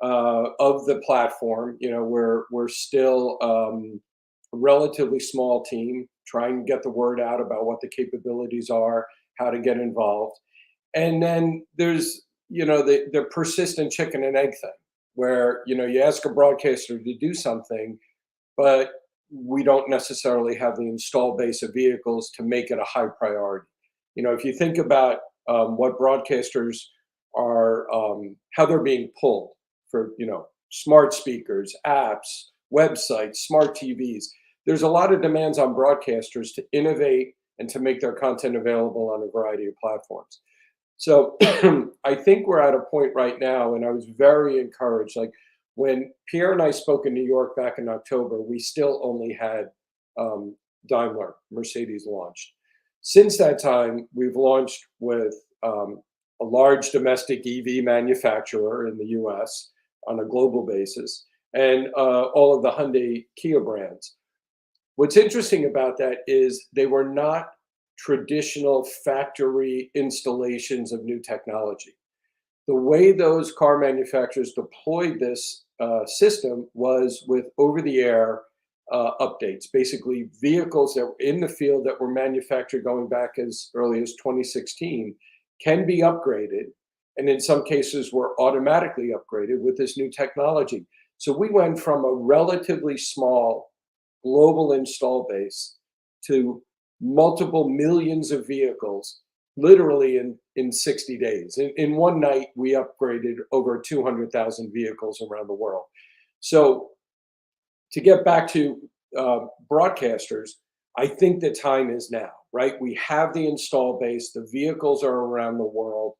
of the platform. We're still a relatively small team trying to get the word out about what the capabilities are, how to get involved, and then there's the persistent chicken and egg thing, where you ask a broadcaster to do something, but we don't necessarily have the install base of vehicles to make it a high priority. If you think about what broadcasters are, how they're being pulled for, smart speakers, apps, websites, smart TVs, there's a lot of demands on broadcasters to innovate and to make their content available on a variety of platforms. So I think we're at a point right now, and I was very encouraged. Like when Pierre and I spoke in New York back in October, we still only had Daimler, Mercedes launched. Since that time, we've launched with a large domestic EV manufacturer in the US on a global basis, and all of the Hyundai Kia brands. What's interesting about that is they were not traditional factory installations of new technology. The way those car manufacturers deployed this system was with over-the-air updates, basically vehicles that were in the field that were manufactured going back as early as 2016 can be upgraded, and in some cases were automatically upgraded with this new technology. So we went from a relatively small global install base to multiple millions of vehicles literally in 60 days. In one night, we upgraded over 200,000 vehicles around the world. So to get back to broadcasters, I think the time is now, right? We have the install base, the vehicles are around the world,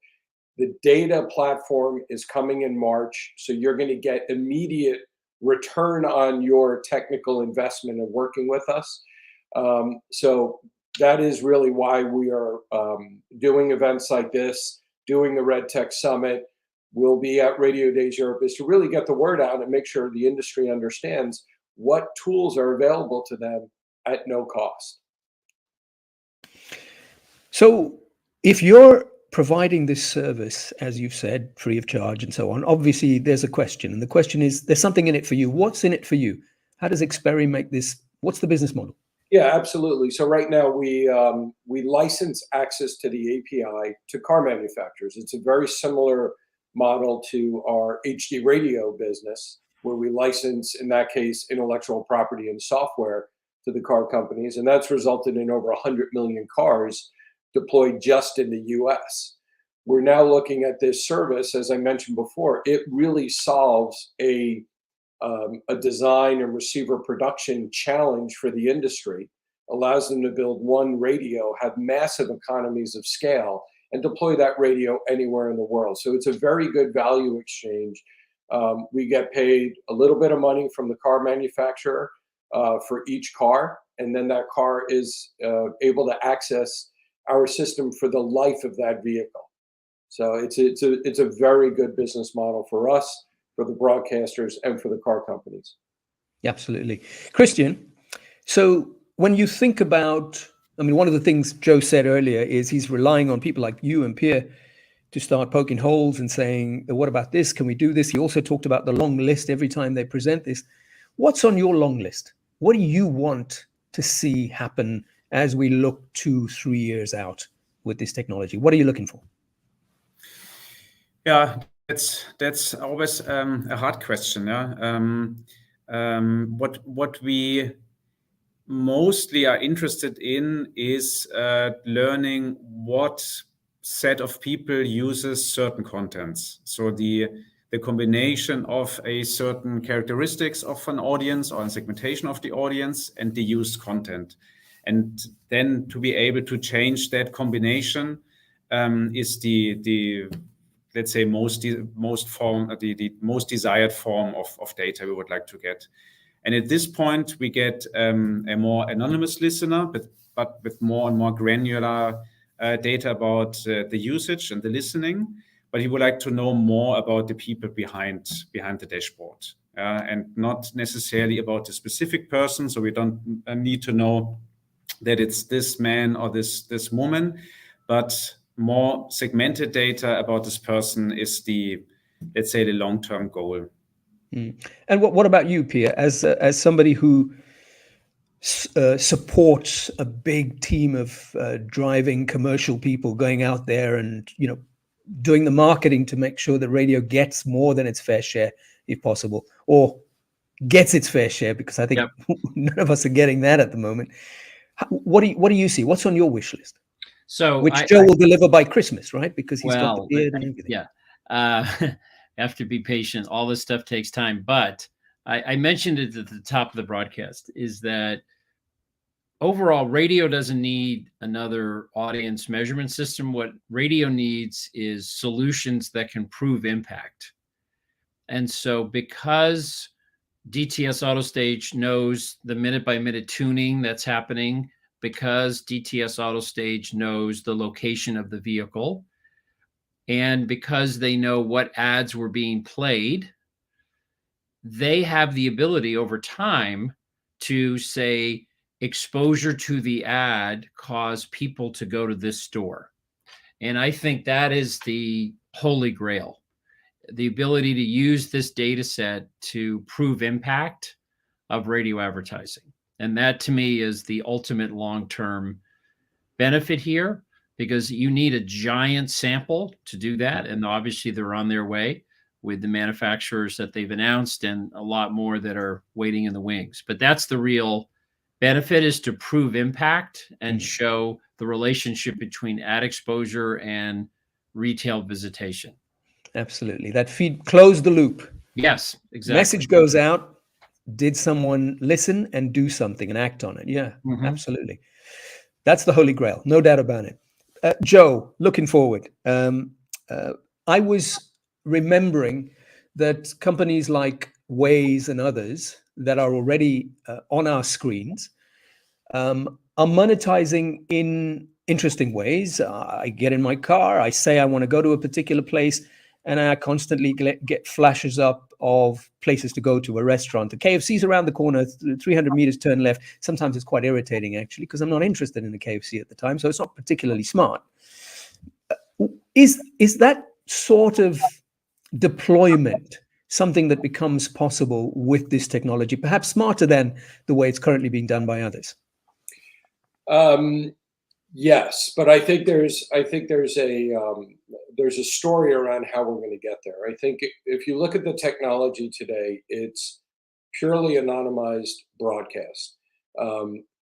the data platform is coming in March, so you're going to get immediate return on your technical investment of working with us. So that is really why we are doing events like this, doing the Red Tech Summit. We'll be at Radio Days Europe, is to really get the word out and make sure the industry understands what tools are available to them at no cost. So if you're providing this service, as you've said, free of charge and so on, obviously there's a question. And the question is, there's something in it for you. What's in it for you? How does XPERI make this? What's the business model? Yeah, absolutely. So right now we license access to the API to car manufacturers. It's a very similar model to our HD radio business, where we license, in that case, intellectual property and software to the car companies. And that's resulted in over 100 million cars deployed just in the US. We're now looking at this service, as I mentioned before, it really solves a design and receiver production challenge for the industry, allows them to build one radio, have massive economies of scale, and deploy that radio anywhere in the world. So it's a very good value exchange. We get paid a little bit of money from the car manufacturer for each car, and then that car is able to access our system for the life of that vehicle. So it's a very good business model for us, for the broadcasters, and for the car companies. Absolutely. Christian, so when you think about, I mean, one of the things Joe said earlier is he's relying on people like you and Pierre to start poking holes and saying, what about this? Can we do this? He also talked about the long list every time they present this. What's on your long list? What do you want to see happen as we look 2-3 years out with this technology? What are you looking for? Yeah, that's always a hard question. Yeah, what we mostly are interested in is learning what set of people uses certain contents. So the combination of a certain characteristics of an audience or a segmentation of the audience and the used content. And then to be able to change that combination is the let's say most desired form of data we would like to get. And at this point, we get a more anonymous listener, but with more and more granular data about the usage and the listening. But he would like to know more about the people behind the dashboard, and not necessarily about the specific person. So we don't need to know that it's this man or this woman, but more segmented data about this person is let's say, the long-term goal. And what about you, Pia, as somebody who supports a big team of driving commercial people going out there and doing the marketing to make sure that radio gets more than its fair share, if possible, or gets its fair share, because I think none of us are getting that at the moment. What do you see? What's on your wish list? So which Joe will deliver by Christmas, right? Because he's got the well, beard and everything. Yeah. Have to be patient. All this stuff takes time. But I mentioned it at the top of the broadcast, is that overall, radio doesn't need another audience measurement system. What radio needs is solutions that can prove impact. And so because DTS AutoStage knows the minute-by-minute tuning that's happening, because DTS AutoStage knows the location of the vehicle, and because they know what ads were being played, they have the ability over time to say exposure to the ad caused people to go to this store. And I think that is the holy grail, the ability to use this data set to prove impact of radio advertising. And that to me is the ultimate long-term benefit here, because you need a giant sample to do that. And obviously they're on their way with the manufacturers that they've announced and a lot more that are waiting in the wings. But that's the real benefit, is to prove impact and show the relationship between ad exposure and retail visitation. Absolutely. That feed, close the loop. Yes, exactly. Message goes out. Did someone listen and do something and act on it? Yeah, absolutely. That's the holy grail, no doubt about it. Joe, looking forward. I was remembering that companies like Waze and others that are already on our screens are monetizing in interesting ways. I get in my car, I say I want to go to a particular place, and I constantly get flashes up of places to go to, a restaurant. The KFC's around the corner, 300 meters, turn left. Sometimes it's quite irritating, actually, because I'm not interested in the KFC at the time, so it's not particularly smart. Is that sort of deployment something that becomes possible with this technology, perhaps smarter than the way it's currently being done by others? Yes, but I think there's a story around how we're going to get there. I think if you look at the technology today, it's purely anonymized broadcast.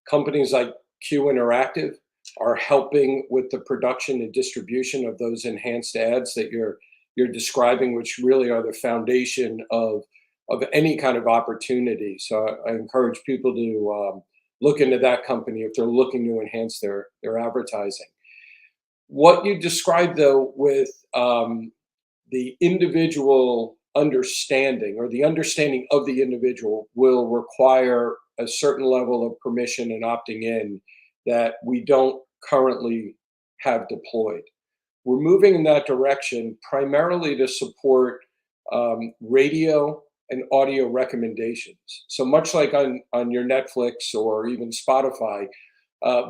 Companies like Q Interactive are helping with the production and distribution of those enhanced ads that you're describing, which really are the foundation of any kind of opportunity. So I encourage people to look into that company if they're looking to enhance their advertising. What you described, though, with the individual understanding, or the understanding of the individual, will require a certain level of permission and opting in that we don't currently have deployed. We're moving in that direction primarily to support radio and audio recommendations. So much like on your Netflix or even Spotify,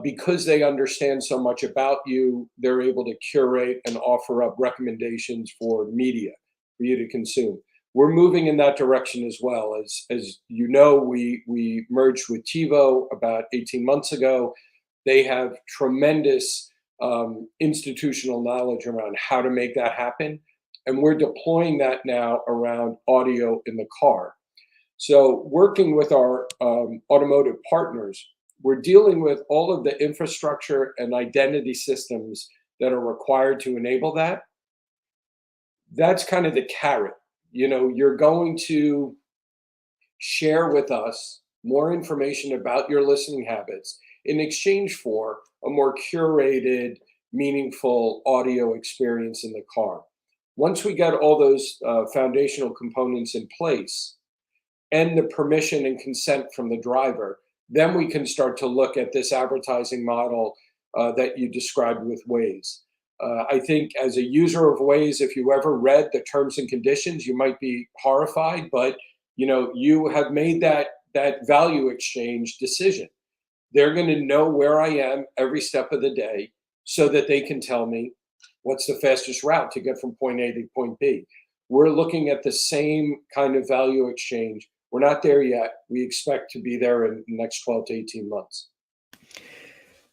because they understand so much about you, they're able to curate and offer up recommendations for media for you to consume. We're moving in that direction as well. As you know, we merged with TiVo about 18 months ago. They have tremendous institutional knowledge around how to make that happen. And we're deploying that now around audio in the car. So working with our automotive partners, we're dealing with all of the infrastructure and identity systems that are required to enable that. That's kind of the carrot. You're going to share with us more information about your listening habits in exchange for a more curated, meaningful audio experience in the car. Once we get all those foundational components in place and the permission and consent from the driver, then we can start to look at this advertising model that you described with Waze. I think as a user of Waze, if you ever read the terms and conditions, you might be horrified, but you have made that value exchange decision. They're going to know where I am every step of the day so that they can tell me what's the fastest route to get from point A to point B. We're looking at the same kind of value exchange. We're not there yet. We expect to be there in the next 12 to 18 months.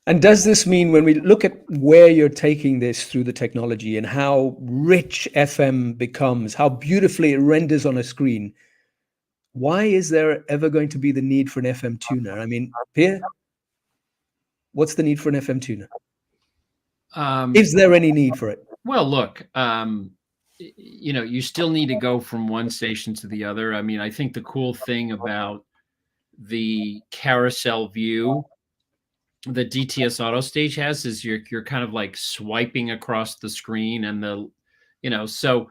And does this mean, when we look at where you're taking this through the technology and how rich FM becomes, how beautifully it renders on a screen, why is there ever going to be the need for an FM tuner? I mean, Pierre, what's the need for an FM tuner? Is there any need for it? Well, look, you still need to go from one station to the other. I mean, I think the cool thing about the carousel view that DTS AutoStage has is you're kind of like swiping across the screen, and so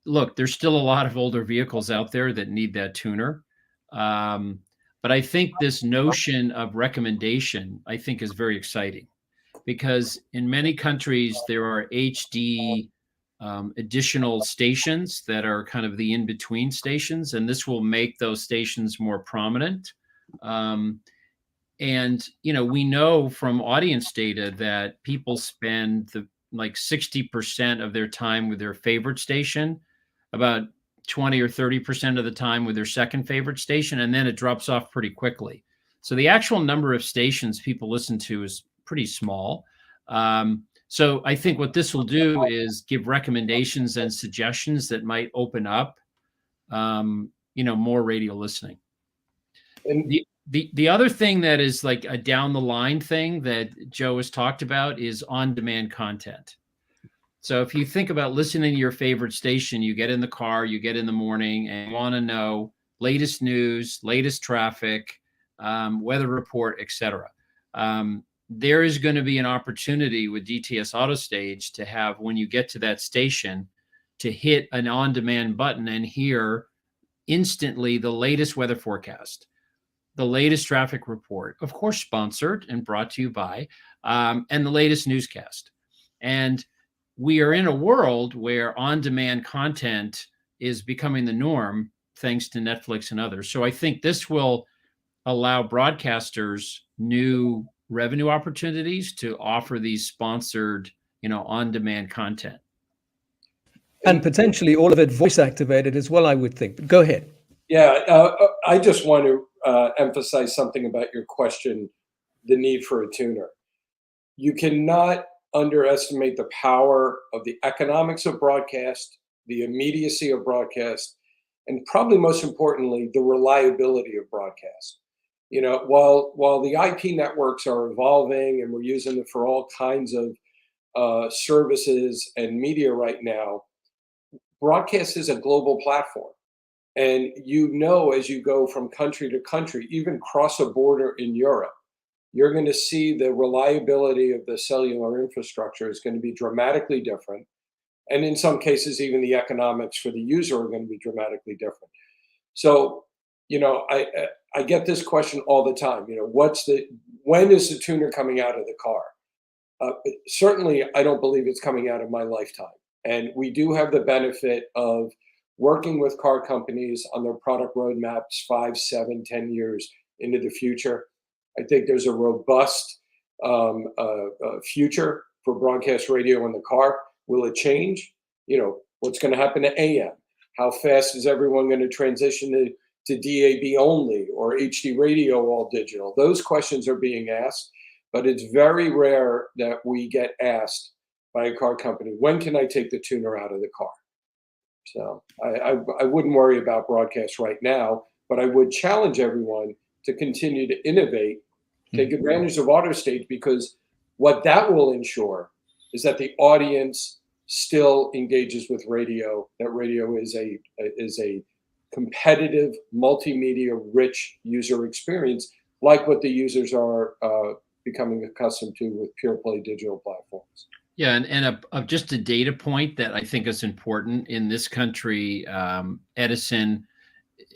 look, there's still a lot of older vehicles out there that need that tuner. But I think this notion of recommendation, I think, is very exciting, because in many countries there are HD additional stations that are kind of the in-between stations, and this will make those stations more prominent. And we know from audience data that people spend like 60% of their time with their favorite station, about 20 or 30% of the time with their second favorite station, and then it drops off pretty quickly. So the actual number of stations people listen to is pretty small. So I think what this will do is give recommendations and suggestions that might open up, more radio listening. And the other thing that is like a down the line thing that Joe has talked about is on-demand content. So if you think about listening to your favorite station, you get in the car, you get in the morning, and you want to know latest news, latest traffic, weather report, etc. There is going to be an opportunity with DTS AutoStage to have, when you get to that station, to hit an on-demand button and hear instantly the latest weather forecast, the latest traffic report, of course, sponsored and brought to you by, and the latest newscast. And we are in a world where on-demand content is becoming the norm, thanks to Netflix and others. So I think this will allow broadcasters new revenue opportunities to offer these sponsored, on-demand content. And potentially all of it voice activated as well, I would think. But go ahead. Yeah, I just want to emphasize something about your question, the need for a tuner. You cannot underestimate the power of the economics of broadcast, the immediacy of broadcast, and probably most importantly, the reliability of broadcast. While the IP networks are evolving and we're using it for all kinds of services and media right now, broadcast is a global platform. And as you go from country to country, even cross a border in Europe, you're going to see the reliability of the cellular infrastructure is going to be dramatically different. And in some cases, even the economics for the user are going to be dramatically different. So, I get this question all the time. When is the tuner coming out of the car? Certainly, I don't believe it's coming out of my lifetime. And we do have the benefit of working with car companies on their product roadmaps 5, 7, 10 years into the future. I think there's a robust future for broadcast radio in the car. Will it change? What's going to happen to AM? How fast is everyone going to transition to DAB only or HD radio all digital? Those questions are being asked, but it's very rare that we get asked by a car company, when can I take the tuner out of the car? So I wouldn't worry about broadcast right now, but I would challenge everyone to continue to innovate take advantage of AutoStage, because what that will ensure is that the audience still engages with radio, that radio is a competitive, multimedia rich user experience, like what the users are becoming accustomed to with pure play digital platforms. Yeah, and just a data point that I think is important in this country. Edison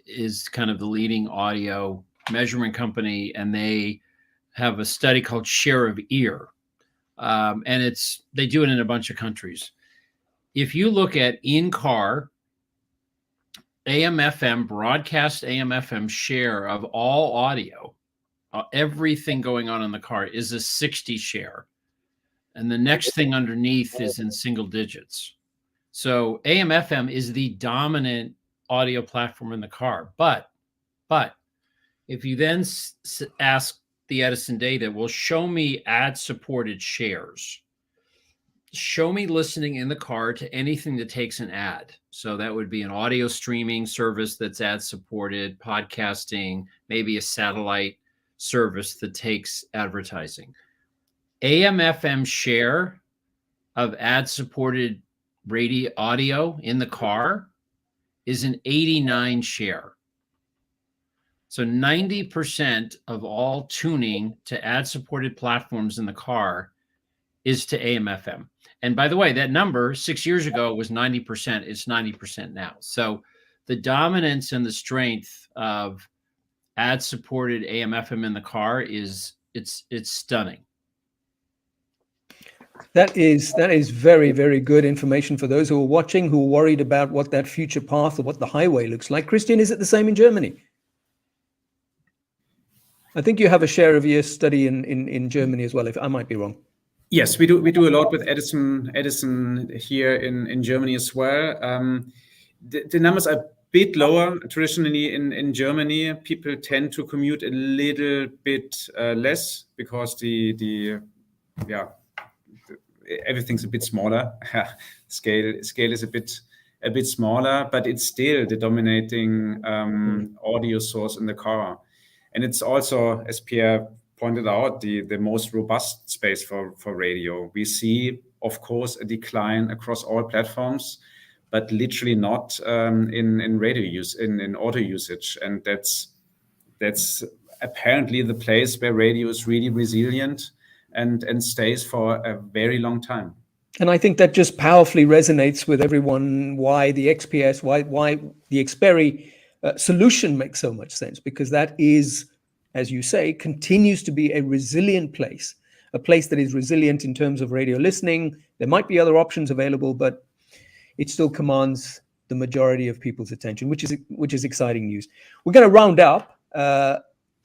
is kind of the leading audio measurement company, and they have a study called Share of Ear, and they do it in a bunch of countries. If you look at in-car AM/FM, broadcast AM/FM share of all audio, everything going on in the car is a 60 share. And the next thing underneath is in single digits. So AM/FM is the dominant audio platform in the car. But if you then ask the Edison data, well, show me ad-supported shares. Show me listening in the car to anything that takes an ad. So that would be an audio streaming service that's ad-supported, podcasting, maybe a satellite service that takes advertising. AM/FM share of ad-supported radio audio in the car is an 89 share. So 90% of all tuning to ad-supported platforms in the car is to AM/FM. And by the way, that number 6 years ago was 90%. It's 90% now. So the dominance and the strength of ad-supported AM/FM in the car it's stunning. That is very, very good information for those who are watching, who are worried about what that future path or what the highway looks like. Christian, is it the same in Germany? I think you have a share of your study in Germany as well, if I might be wrong. Yes, we do a lot with Edison here in Germany as well. The numbers are a bit lower. Traditionally in Germany, people tend to commute a little bit less because everything's a bit smaller. Scale is a bit smaller, but it's still the dominating audio source in the car. And it's also, as Pierre pointed out, the most robust space for radio. We see, of course, a decline across all platforms, but literally not in radio use, in auto usage. And that's apparently the place where radio is really resilient and stays for a very long time. And I think that just powerfully resonates with everyone why the XPS, why the XPERI solution makes so much sense, because that is, as you say, continues to be a resilient place, a place that is resilient in terms of radio listening. There might be other options available, but it still commands the majority of people's attention, which is exciting news. We're going to round up.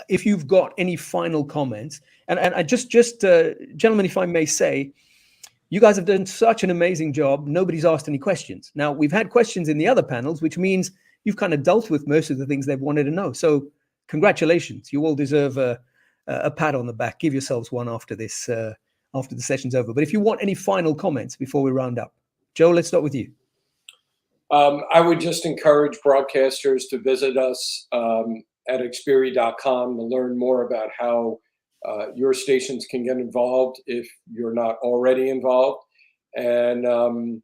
If you've got any final comments, and I just gentlemen, if I may say, you guys have done such an amazing job. Nobody's asked any questions. Now, we've had questions in the other panels, which means you've kind of dealt with most of the things they've wanted to know. So congratulations. You all deserve a pat on the back. Give yourselves one after this, after the session's over. But if you want any final comments before we round up, Joe, let's start with you. I would just encourage broadcasters to visit us at XPERI.com to learn more about how your stations can get involved if you're not already involved. And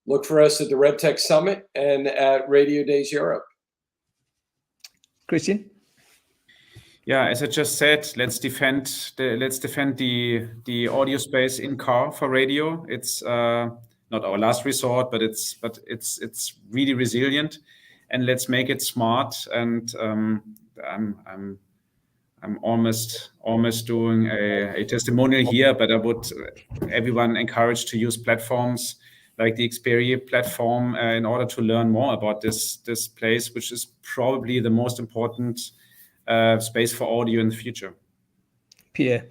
look for us at the RedTech Summit and at Radio Days Europe. Christian? Yeah, as I just said, let's defend the audio space in car for radio. It's not our last resort, but it's really resilient, and let's make it smart. And I'm almost doing a testimonial here, but I would everyone encouraged to use platforms like the XPERI platform in order to learn more about this place, which is probably the most important space for audio in the future. Pierre.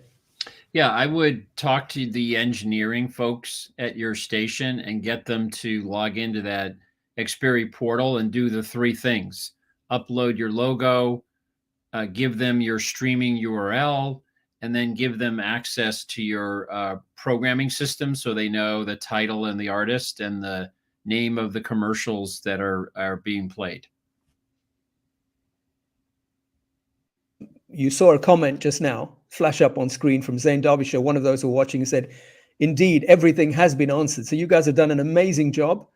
Yeah, I would talk to the engineering folks at your station and get them to log into that XPERI portal and do the three things: upload your logo, give them your streaming URL, and then give them access to your programming system so they know the title and the artist and the name of the commercials that are being played. You saw a comment just now flash up on screen from Zane Derbyshire, one of those who are watching, and said, indeed, everything has been answered. So you guys have done an amazing job.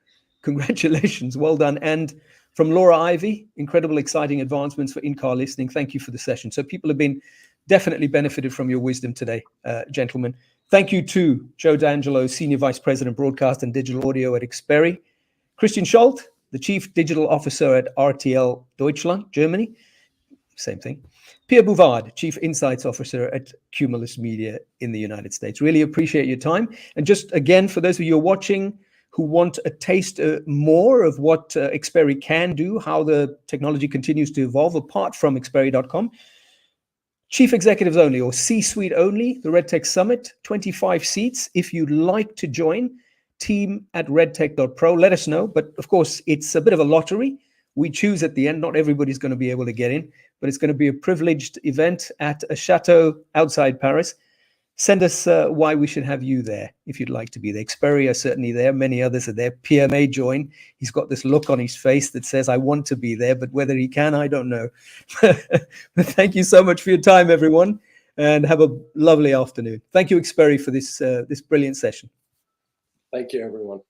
Congratulations. Well done. And from Laura Ivy, incredible, exciting advancements for in-car listening. Thank you for the session. So people have been definitely benefited from your wisdom today, gentlemen. Thank you to Joe D'Angelo, Senior Vice President, Broadcast and Digital Audio at XPERI. Christian Schult, the Chief Digital Officer at RTL Deutschland, Germany. Same thing. Pierre Bouvard, Chief Insights Officer at Cumulus Media in the United States. Really appreciate your time. And just again, for those of you watching who want a taste more of what XPERI can do, how the technology continues to evolve apart from XPERI.com, Chief Executives only or C-suite only, the RedTech Summit, 25 seats. If you'd like to join, team@redtech.pro, let us know. But of course, it's a bit of a lottery. We choose at the end. Not everybody's going to be able to get in, but it's going to be a privileged event at a chateau outside Paris. Send us why we should have you there if you'd like to be there. XPERI are certainly there. Many others are there. Pierre may join. He's got this look on his face that says, I want to be there, but whether he can, I don't know. But thank you so much for your time, everyone, and have a lovely afternoon. Thank you, XPERI, for this brilliant session. Thank you, everyone.